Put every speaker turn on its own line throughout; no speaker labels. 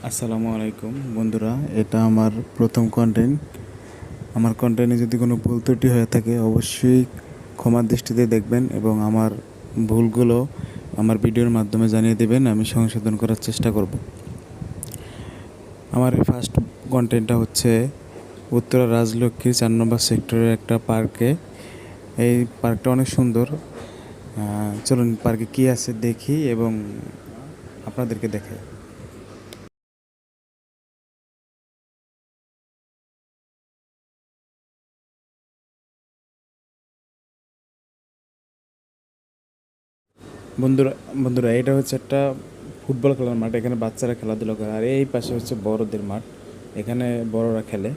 আসসালামু আলাইকুম বন্ধুরা, এটা আমার প্রথম কন্টেন্ট। আমার কন্টেন্টে যদি কোনো ভুল ত্রুটি হয়ে থাকে অবশ্যই ক্ষমার দৃষ্টিতে দেখবেন এবং আমার ভুলগুলো আমার ভিডিওর মাধ্যমে জানিয়ে দেবেন, আমি সংশোধন করার চেষ্টা করব। আমার ফার্স্ট কন্টেন্টটা হচ্ছে উত্তরা রাজলক্ষ্মীর 4 নম্বর সেক্টরের একটা পার্কে। এই পার্কটা অনেক সুন্দর। চলুন পার্কে কী আছে দেখি এবং আপনাদেরকে দেখাই। বন্ধুরা বন্ধুরা এটা হচ্ছে একটা ফুটবল খেলার মাঠ। এখানে বাচ্চারা খেলাধুলা করে, আর এই পাশে হচ্ছে বড়দের মাঠ, এখানে বড়রা খেলে।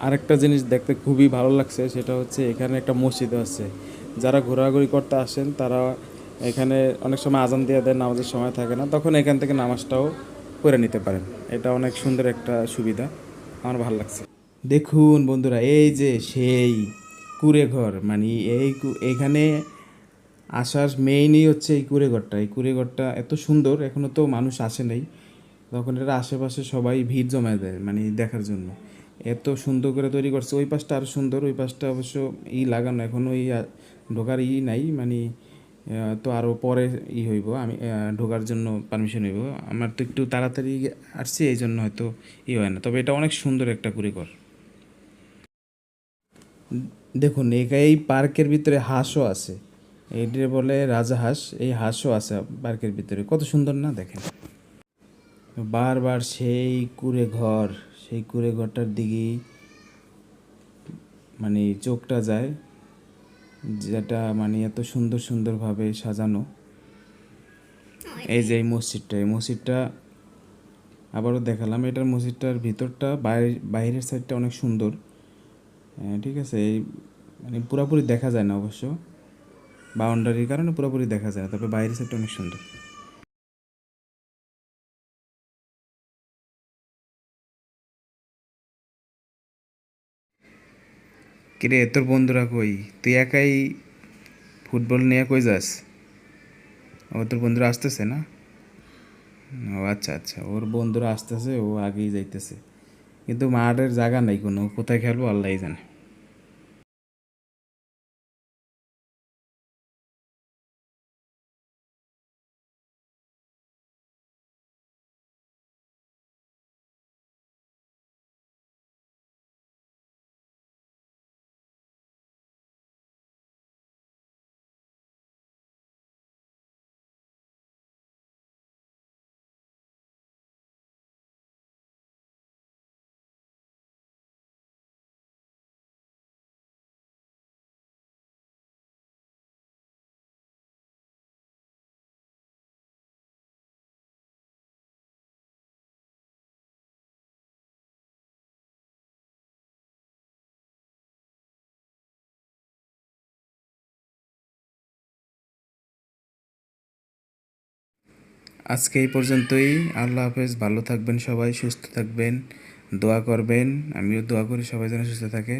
আরেকটা জিনিস দেখতে খুবই ভালো লাগছে, সেটা হচ্ছে এখানে একটা মসজিদ আছে। যারা ঘোরাঘুরি করতে আসেন তারা এখানে অনেক সময় আজান দিয়ে দেয়, নামাজের সময় থাকে না, তখন এখান থেকে নামাজটাও করে নিতে পারেন। এটা অনেক সুন্দর একটা সুবিধা, আমার ভালো লাগছে। দেখুন বন্ধুরা, এই যে সেই কুঁড়ে ঘর, মানে এখানে আসার মেইনই হচ্ছে এই কুঁড়ে ঘরটা। এই কুঁড়ে ঘরটা এত সুন্দর, এখনও তো মানুষ আসে নাই, তখন এটা আশেপাশে সবাই ভিড় জমায় দেয় মানে দেখার জন্য। এত সুন্দর করে তৈরি করছে। ওই পাশটা আরও সুন্দর, ওই পাশটা অবশ্য লাগানো এখনও ঢোকার নাই, মানে তো আরও পরে হইব। আমি ঢোকার জন্য পারমিশন হইব। আমার তো একটু তাড়াতাড়ি আসছি, এই জন্য হয়তো হয় না, তবে এটা অনেক সুন্দর একটা কুড়িঘর। দেখুন এই পার্কের ভিতরে হাঁসও আছে, এইটা বলে রাজা হাঁস। এই হাঁসও আছে পার্কের ভিতরে, কত সুন্দর না দেখেন। বারবার সেই কুঁড়ে ঘর, সেই কুঁড়ে ঘরটার দিকেই মানে চোখটা যায়, যেটা মানে এত সুন্দর সুন্দরভাবে সাজানো। এই যে এই মসজিদটা আবারও দেখালাম। এটার মসজিদটার ভিতরটা বাইরের সাইডটা অনেক সুন্দর। ঠিক আছে, এই মানে পুরোপুরি দেখা যায় না অবশ্য, বাউন্ডারির কারণে পুরোপুরি দেখা যায় না, তবে বাইরের সাইডটা অনেক সুন্দর। কিরে, তোর বন্ধুরা কই? তুই একাই ফুটবল নিয়ে কই যাস? ও, তোর বন্ধুরা আসতেছে না? ও আচ্ছা আচ্ছা, ওর বন্ধুরা আসতেছে, ও আগেই যাইতেছে। কিন্তু মাঠের জায়গা নাই কোনো, কোথায় খেলবো আল্লাহই জানে। আজকে এই পর্যন্তই। আল্লাহ হাফেজ, ভালো থাকবেন সবাই, সুস্থ থাকবেন, দোয়া করবেন। আমিও দোয়া করি সবাই যেন সুস্থ থাকে।